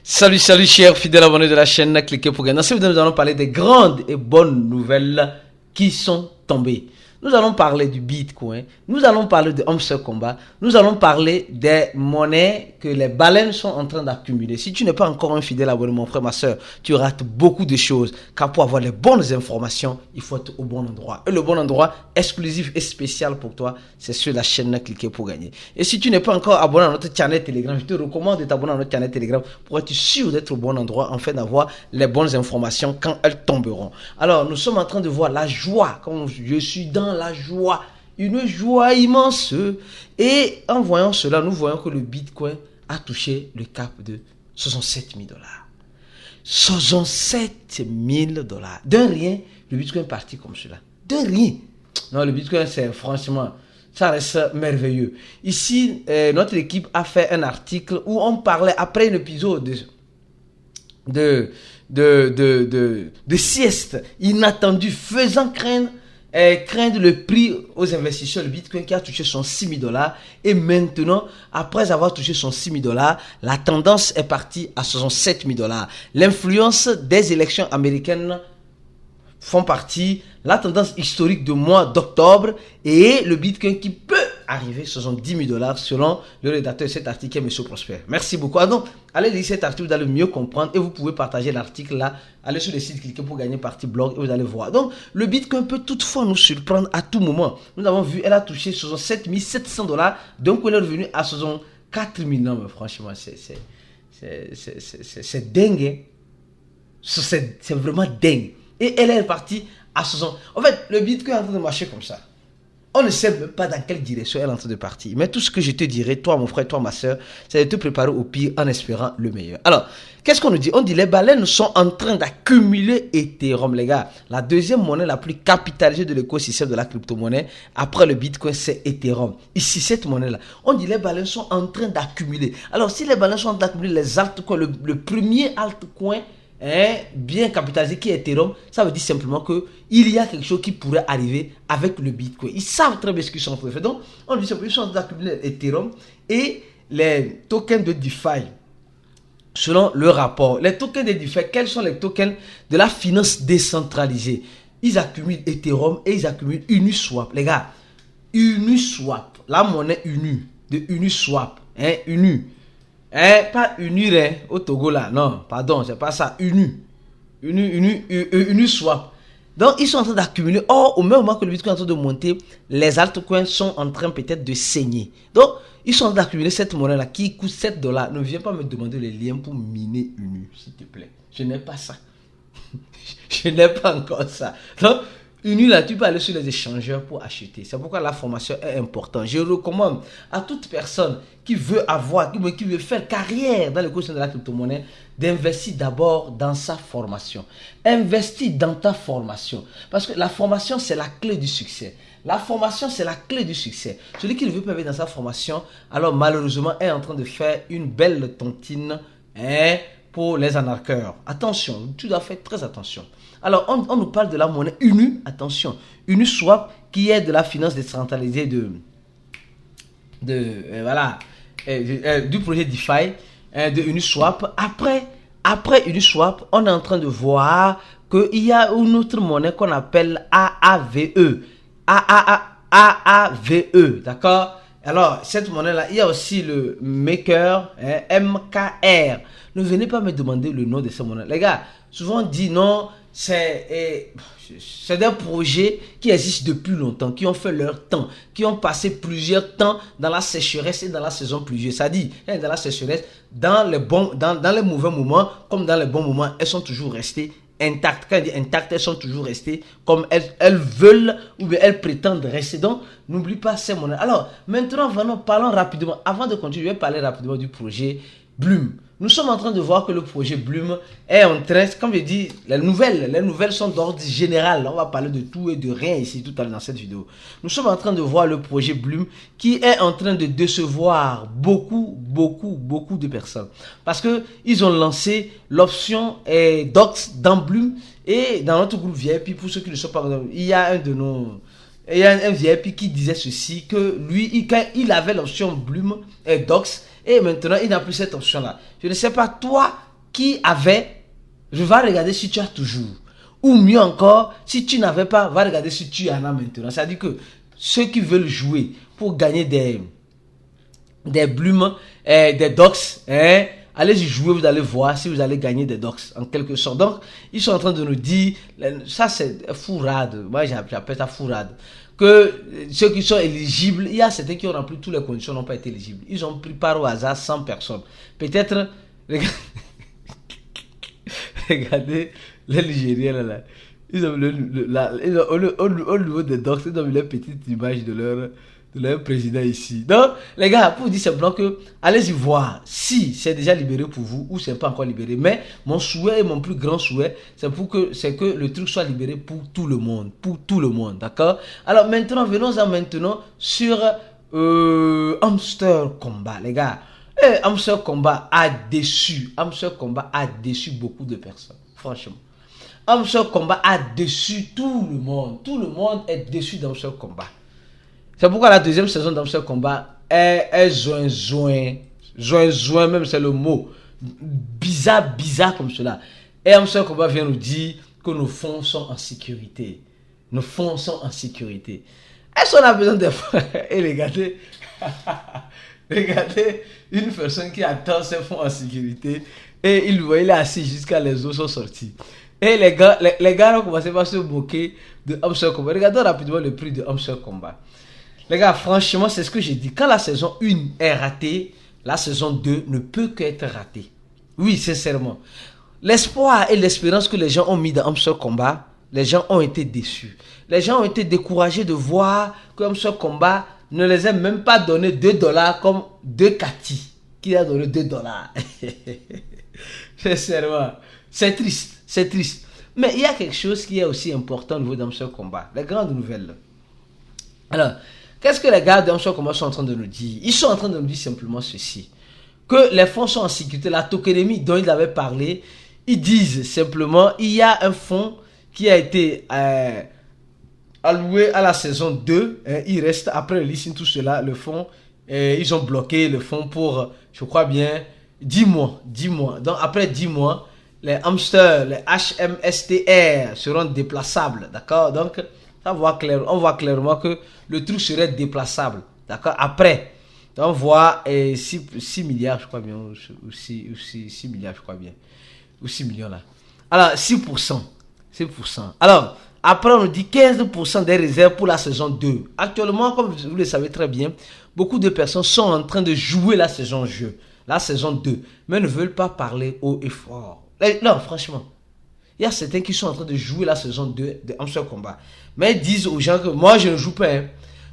Salut, salut chers fidèles abonnés de la chaîne, cliquez pour gagner. Dans cette vidéo, nous allons parler des grandes et bonnes nouvelles qui sont tombées. Nous allons parler du Bitcoin, nous allons parler de Hamster Combat, nous allons parler des monnaies que les baleines sont en train d'accumuler. Si tu n'es pas encore un fidèle abonné, mon frère, ma soeur, tu rates beaucoup de choses. Car pour avoir les bonnes informations, il faut être au bon endroit. Et le bon endroit, exclusif et spécial pour toi, c'est sur la chaîne cliquez pour gagner. Et si tu n'es pas encore abonné à notre channel Telegram, je te recommande de t'abonner à notre channel Telegram pour être sûr d'être au bon endroit, afin d'avoir les bonnes informations quand elles tomberont. Alors, nous sommes en train de voir la joie, comme je suis dans la joie, une joie immense. Et en voyant cela, nous voyons que le Bitcoin a touché le cap de 67 000 $. 67 000 $. D'un rien, le Bitcoin est parti comme cela. D'un rien. Non, le Bitcoin, c'est franchement, ça reste merveilleux. Ici, notre équipe a fait un article où on parlait, après un épisode de sieste inattendue, faisant craindre le prix aux investisseurs, le Bitcoin qui a touché son 6 000 $. Et maintenant, après avoir touché son 6 000 $, la tendance est partie à 67 000 $. L'influence des élections américaines font partie, la tendance historique du mois d'octobre et le Bitcoin qui peut arriver à 70 000 $ selon le rédacteur de cet article, M. Prosper. Merci beaucoup. Donc, allez lire cet article, vous allez mieux comprendre et vous pouvez partager l'article là. Allez sur le site, cliquez pour gagner partie blog et vous allez voir. Donc, le Bitcoin peut toutefois nous surprendre à tout moment. Nous avons vu, elle a touché 67 700 $, donc elle est revenue à 64 000. Non, mais franchement, c'est dingue. Hein? C'est vraiment dingue. Et elle est partie à 60. En fait, le Bitcoin est en train de marcher comme ça. On ne sait même pas dans quelle direction elle est en train de partir. Mais tout ce que je te dirais, toi mon frère, toi ma soeur, c'est de te préparer au pire en espérant le meilleur. Alors, qu'est-ce qu'on nous dit? On dit les baleines sont en train d'accumuler Ethereum, les gars. La deuxième monnaie la plus capitalisée de l'écosystème de la crypto-monnaie, après le Bitcoin, c'est Ethereum. Ici, cette monnaie-là, on dit les baleines sont en train d'accumuler. Alors, si les baleines sont en train d'accumuler les altcoins, le premier altcoin bien capitalisé qui est Ethereum, ça veut dire simplement que il y a quelque chose qui pourrait arriver avec le Bitcoin. Ils savent très bien ce qu'ils sont en train de faire. Donc, on dit simplement qu'ils sont en train d'accumuler Ethereum et les tokens de DeFi. Selon le rapport, les tokens de DeFi, quels sont les tokens de la finance décentralisée? Ils accumulent Ethereum et ils accumulent Uniswap. Les gars, Uniswap, la monnaie Uni, de Uniswap, Uni. Pas unir au Togo là, non, pardon, c'est pas ça, Uniswap. Donc ils sont en train d'accumuler. Or, au même moment que le Bitcoin est en train de monter, les altcoins sont en train peut-être de saigner. Donc, ils sont en train d'accumuler cette monnaie là qui coûte 7 $. Ne viens pas me demander les liens pour miner Uni, s'il te plaît. Je n'ai pas ça. Je n'ai pas encore ça. Donc, Uni là, tu peux aller sur les échangeurs pour acheter. C'est pourquoi la formation est importante. Je recommande à toute personne qui veut avoir, qui veut faire carrière dans l'écosystème de la crypto-monnaie, d'investir d'abord dans sa formation. Investis dans ta formation. Parce que la formation, c'est la clé du succès. La formation, c'est la clé du succès. Celui qui ne veut pas investir dans sa formation, alors malheureusement, est en train de faire une belle tontine pour les arnaqueurs. Attention, tu dois faire très attention. Alors, on nous parle de la monnaie Uni, attention, Uniswap, qui est de la finance décentralisée du projet DeFi, de Uniswap. Après Uniswap, on est en train de voir qu'il y a une autre monnaie qu'on appelle AAVE. AAVE, d'accord? Alors, cette monnaie-là, il y a aussi le Maker, MKR. Ne venez pas me demander le nom de cette monnaie. Les gars, souvent on dit non, c'est des projets qui existent depuis longtemps, qui ont fait leur temps, qui ont passé plusieurs temps dans la sécheresse et dans la saison pluvieuse. Ça dit, dans la sécheresse, dans les mauvais moments, comme dans les bons moments, elles sont toujours restées intactes. Quand je dis intactes, elles sont toujours restées comme elles veulent ou bien elles prétendent rester. Donc, n'oublie pas ces monnaies. Alors, maintenant, parlons rapidement. Avant de continuer, je vais parler rapidement du projet Bloom. Nous sommes en train de voir que le projet Bloom est en train, comme je dis, les nouvelles sont d'ordre général. On va parler de tout et de rien ici tout à l'heure dans cette vidéo. Nous sommes en train de voir le projet Bloom qui est en train de décevoir beaucoup de personnes. Parce que ils ont lancé l'option Docs dans Bloom et dans notre groupe VIP, pour ceux qui ne sont pas, il y a un VIP qui disait ceci, que lui, quand il avait l'option Bloom et Docs, et maintenant il n'a plus cette option là. Je ne sais pas toi, qui avait, je vais regarder si tu as toujours. Ou mieux encore, si tu n'avais pas, va regarder si tu en as maintenant. C'est-à-dire que ceux qui veulent jouer pour gagner des Blumes, des Docs, allez-y jouer, vous allez voir si vous allez gagner des Docs, en quelque sorte. Donc, ils sont en train de nous dire, ça c'est fourrade, moi j'appelle ça fourrade, que ceux qui sont éligibles, il y a certains qui ont rempli toutes les conditions, n'ont pas été éligibles. Ils ont pris par au hasard 100 personnes. Peut-être, regardez les Nigériens là. Ils ont au niveau des Docs, ils ont mis la petite image de leur président ici. Donc, les gars, pour vous dire simplement que allez-y voir si c'est déjà libéré pour vous ou c'est pas encore libéré. Mais mon souhait et mon plus grand souhait, c'est que le truc soit libéré pour tout le monde. Pour tout le monde, d'accord? Alors maintenant, venons-en maintenant sur Hamster Combat, les gars. Hamster Combat a déçu. Hamster Combat a déçu beaucoup de personnes, franchement. Hamster Combat a déçu tout le monde. Tout le monde est déçu d'Hamster Combat. C'est pourquoi la deuxième saison d'Hamster Combat est joint, même c'est le mot. Bizarre comme cela. Et Hamster Combat vient nous dire que nos fonds sont en sécurité. Nos fonds sont en sécurité. Est-ce qu'on a besoin de fonds? Et regardez, regardez une personne qui attend ses fonds en sécurité et il est assis jusqu'à les os sont sortis. Et les gars ont commencé par se moquer de Hamster Combat. Regardons rapidement le prix de Hamster Combat. Les gars, franchement, c'est ce que j'ai dit. Quand la saison 1 est ratée, la saison 2 ne peut qu'être ratée. Oui, sincèrement. L'espoir et l'espérance que les gens ont mis dans Hamster Combat, les gens ont été déçus. Les gens ont été découragés de voir que Hamster Combat ne les a même pas donné $2 comme de Cathy, qui a donné $2. Sincèrement, c'est triste, c'est triste. Mais il y a quelque chose qui est aussi important au niveau d'Hamster Combat. Les grandes nouvelles. Alors, qu'est-ce que les gars d'Hamster Combat sont en train de nous dire? Ils sont en train de nous dire simplement ceci. Que les fonds sont en sécurité. La tokenomie dont ils avaient parlé, ils disent simplement, il y a un fonds qui a été alloué à la saison 2. Il reste, après le listing, tout cela, le fonds, ils ont bloqué le fonds pour, je crois bien, 10 mois. 10 mois. Donc après 10 mois, les hamsters, les HMSTR seront déplaçables. D'accord? Donc, on voit clairement que le truc serait déplaçable. D'accord? Après, on voit 6 milliards, je crois bien, ou 6 milliards, je crois bien, ou 6 millions là. Alors, 6%. Alors, après, on nous dit 15% des réserves pour la saison 2. Actuellement, comme vous le savez très bien, beaucoup de personnes sont en train de jouer la saison 2, mais ne veulent pas parler haut et fort. Non, franchement. Il y a certains qui sont en train de jouer la saison 2 de Hamster Combat. Mais ils disent aux gens que moi je ne joue pas.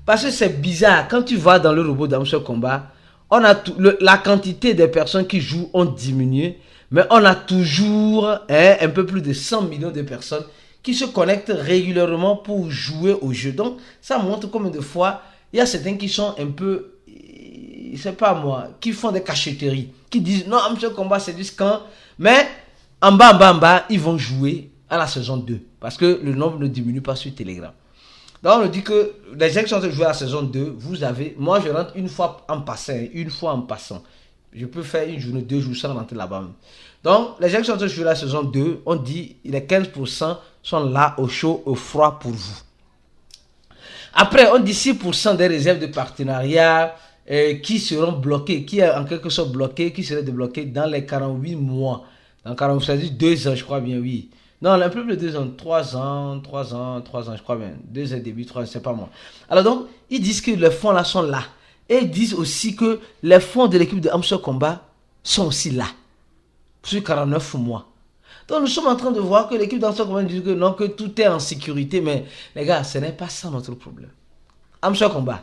Parce que c'est bizarre. Quand tu vas dans le robot d'Hamster Combat, la quantité de personnes qui jouent ont diminué. Mais on a toujours un peu plus de 100 millions de personnes qui se connectent régulièrement pour jouer au jeu. Donc ça montre combien de fois il y a certains qui sont un peu, je sais pas moi, qui font des cachotteries. Qui disent non, Hamster Combat c'est du scam. Mais en bas, ils vont jouer à la saison 2. Parce que le nombre ne diminue pas sur Telegram. Donc, on nous dit que les gens qui sont en train de jouer à la saison 2, vous avez... Moi, je rentre une fois en passant. Je peux faire une journée, 2 jours sans rentrer là-bas. Donc, les gens qui sont en train de jouer à la saison 2, on dit les 15% sont là au chaud, au froid pour vous. Après, on dit 6% des réserves de partenariat qui seront bloquées, qui est en quelque sorte bloquées, qui seraient débloquées dans les 48 mois. Donc, ça dit 2 ans, je crois bien, oui. Non, un peu plus de 2 ans, 3 ans, je crois bien. 2 ans et demi, 3 ans, c'est pas moi. Alors donc, ils disent que les fonds là sont là. Et ils disent aussi que les fonds de l'équipe de Hamster Combat sont aussi là. Sur 49 mois. Donc, nous sommes en train de voir que l'équipe de Hamster Combat dit que non, que tout est en sécurité. Mais, les gars, ce n'est pas ça notre problème. Hamster Combat,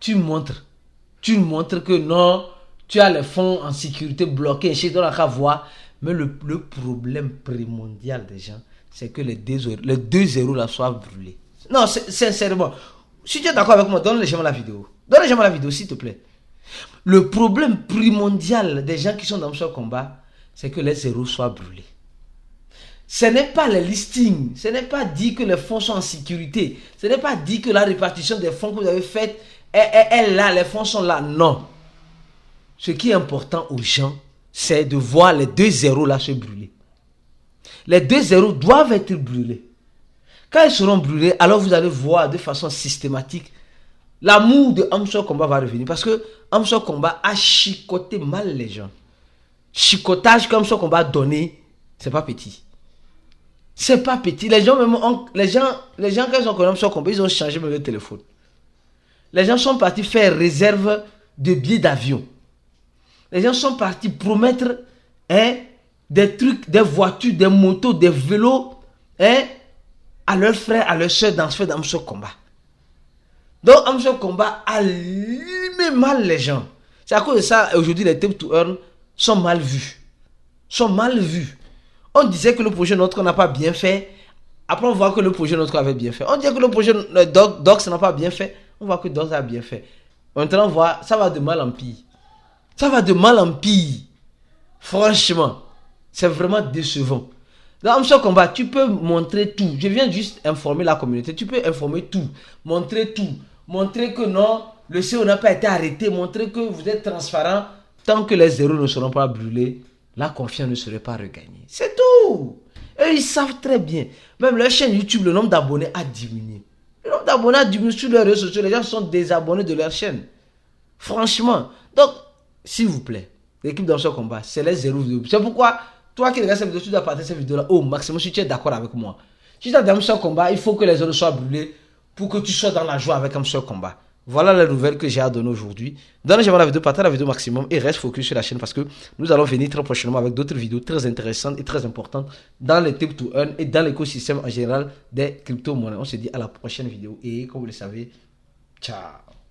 tu montres que non, tu as les fonds en sécurité bloqués chez toi, la voix. Mais le problème primordial des gens, c'est que les 2 zéros là soient brûlés. Non, sincèrement, si tu es d'accord avec moi, donne-les-moi la vidéo. Donne-les-moi la vidéo, s'il te plaît. Le problème primordial des gens qui sont dans ce combat, c'est que les zéros soient brûlés. Ce n'est pas les listings, ce n'est pas dit que les fonds sont en sécurité, ce n'est pas dit que la répartition des fonds que vous avez faite est là, les fonds sont là. Non. Ce qui est important aux gens, c'est de voir les 2 zéros là se brûler. Les 2 zéros doivent être brûlés. Quand ils seront brûlés, alors vous allez voir de façon systématique, l'amour de Amso Komba va revenir. Parce que Amso Komba a chicoté mal les gens. Chicotage que Amso Komba a donné, c'est pas petit. C'est pas petit. Les gens, même, les gens quand ils ont connu Amso Komba, ils ont changé même le téléphone. Les gens sont partis faire réserve de billets d'avion. Les gens sont partis promettre des trucs, des voitures, des motos, des vélos à leurs frères, à leurs soeurs dans ce fait d'Amso Komba. Donc Amso Komba a limé mal les gens. C'est à cause de ça, aujourd'hui, les Tape to Earn sont mal vus. Sont mal vus. On disait que le projet Notre n'a pas bien fait. Après, on voit que le projet Notre avait bien fait. On disait que le projet Docs n'a pas bien fait. On voit que Docs a bien fait. Maintenant, on voit, ça va de mal en pire. Ça va de mal en pire. Franchement, c'est vraiment décevant. Dans Amso Komba, tu peux montrer tout. Je viens juste informer la communauté. Tu peux informer tout. Montrer tout. Montrer que non, le CO n'a pas été arrêté. Montrer que vous êtes transparent. Tant que les zéros ne seront pas brûlés, la confiance ne serait pas regagnée. C'est tout. Et ils savent très bien. Même leur chaîne YouTube, le nombre d'abonnés a diminué. Le nombre d'abonnés a diminué sur les réseaux sociaux. Les gens sont désabonnés de leur chaîne. Franchement. Donc, s'il vous plaît, l'équipe d'Amso Komba, c'est les zéros vidéos. C'est pourquoi, toi qui regardes cette vidéo, tu dois partager cette vidéo-là au maximum si tu es d'accord avec moi. Si tu es dans Amso Komba, il faut que les zéros soient brûlés pour que tu sois dans la joie avec Amso Komba. Voilà la nouvelle que j'ai à donner aujourd'hui. Donne j'aime la vidéo, partage la vidéo maximum et reste focus sur la chaîne parce que nous allons venir très prochainement avec d'autres vidéos très intéressantes et très importantes dans les Tape to Earn et dans l'écosystème en général des crypto-monnaies. On se dit à la prochaine vidéo et comme vous le savez, ciao.